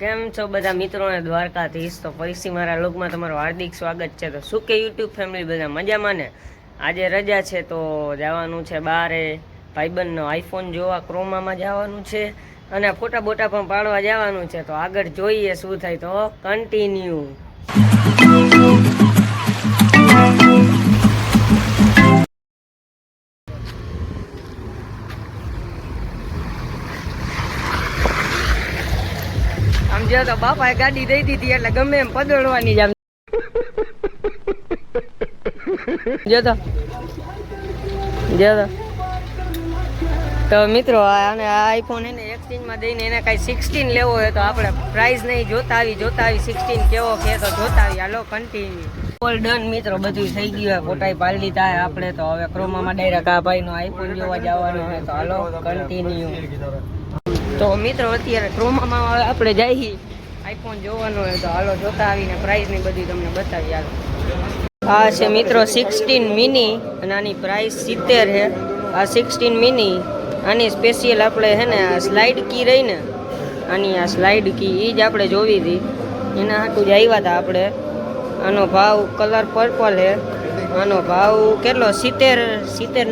કેમ છો બધા મિત્રોને દ્વારકાધીશ? તો ફરીથી મારા લોગમાં તમારું હાર્દિક સ્વાગત છે. તો શું કે યુટ્યુબ ફેમિલી બધા મજામાં ને? આજે રજા છે તો જવાનું છે બારે, ભાઈબંધનો આઈફોન જોવા ક્રોમામાં જવાનું છે અને ફોટા બોટા પણ પાડવા જવાનું છે. તો આગળ જોઈએ શું થાય, તો કન્ટિન્યુ. આમ જો તો બાપાએ ગાડી દઈ દીધી એટલે ગમે એમ પદળવાની જ આમ તો મિત્રો આને આઈફોન એને એક્સચેન્જમાં દઈને એને કાંઈ 16 લેવો હોય તો આપણે પ્રાઇસ નહીં જોતા આવી 16 કેવો કે તો જોતા આવી. હાલો કન્ટિન્યુ. ઓલ ડન મિત્રો, બધું થઈ ગયું. ફોટાઈ પાડી લીધા આપણે તો હવે ક્રોમામાં ડાયરેક્ટ આ ભાઈનો આઈફોન જોવા જવાનો હોય. તો હાલો કન્ટિન્યુ. તો મિત્રો અત્યારે ક્રોમામાં આપણે જઈએ આઈફોન જોવાનો હોય તો હાલો જોતા આવીને પ્રાઇસની બધી તમને બતાવી. હાલો, આ છે મિત્રો 16 મિની અને આની પ્રાઇસ 70 છે. આ 16 મિની આની સ્પેશિયલ આપણે છે ને આ સ્લાઇડ કી રહી ને, આની આ સ્લાઇડ કી એ જ આપણે જોવી હતી, એના હાટું જ આવ્યા હતા આપણે. આનો ભાવ કલર પર્પલ છે. આનો ભાવ કેટલો 70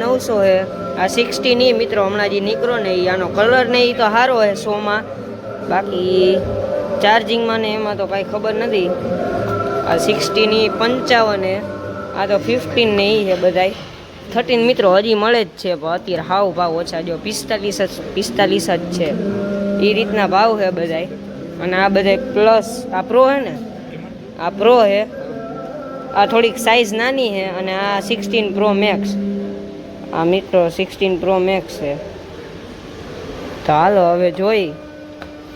900 છે. આ 16 એ મિત્રો હમણાં જે નીકળો ને એ આનો કલર ને એ તો સારો છે 100માં, બાકી ચાર્જિંગમાં ને એમાં તો કાંઈ ખબર નથી. આ 16 એ 55 આ તો 15 ને એ છે બધાય. 13 મિત્રો હજી મળે જ છે પણ અત્યારે હાવ ભાવ ઓછા, જો 45 જ છે એ રીતના ભાવ છે બધાય. અને આ બધાય પ્લસ આ પ્રો છે ને, આ પ્રો છે, આ થોડીક સાઇઝ નાની છે અને આ 16 પ્રો મેક્સ. આ મિત્રો 16 પ્રો મેક્સ છે. તો હાલો હવે જોઈ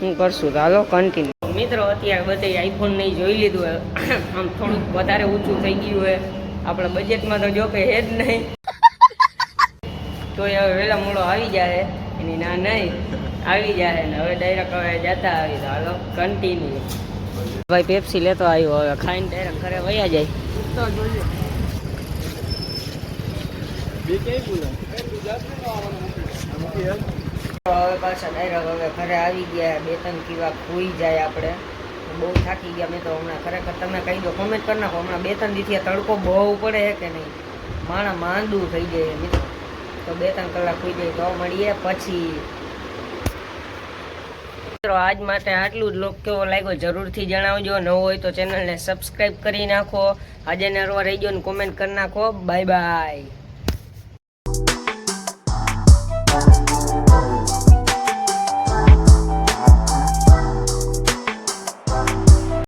હું કરશું. તો હાલો કન્ટિન્યુ. મિત્રો અત્યારે બધે આઈફોન નહીં જોઈ લીધું, આમ થોડુંક વધારે ઊંચું થઈ ગયું હોય આપણા બજેટમાં, તો જો કે હે જ નહીં. તો હવે વહેલા મોડો આવી જાય એની ના નહીં આવી જાય ને હવે ડાયરેક્ટ હવે જતા આવી. તો હાલો કન્ટિન્યુ. ભાઈ પેપ્સી લેતો આવ્યો, હવે ખાઈને ડાયરેક્ટ ઘરે વયા જાય. હવે પાછા ડાયરેક્ટ હવે ઘરે આવી ગયા. 2-3 કીવા ખોઈ જાય આપણે, બહુ થાકી ગયા મિત્રો હમણાં. ખરેખર તમે કહી દો, કોમેન્ટ કરી નાખો હમણાં 2-3 દિવસથી તડકો બહુ પડે છે કે નહીં, માણા માંદું થઈ જાય મિત્રો. તો 2-3 કલાક ખોઈ જાય તો મળીએ પછી. મિત્રો આજ માટે આટલું જ. લોક કેવો લાગ્યો જરૂરથી જણાવજો. ન હોય તો ચેનલને સબસ્ક્રાઈબ કરી નાખો. આજે નરવા રહી ગયો ને કોમેન્ટ કરી નાખો. Bye bye.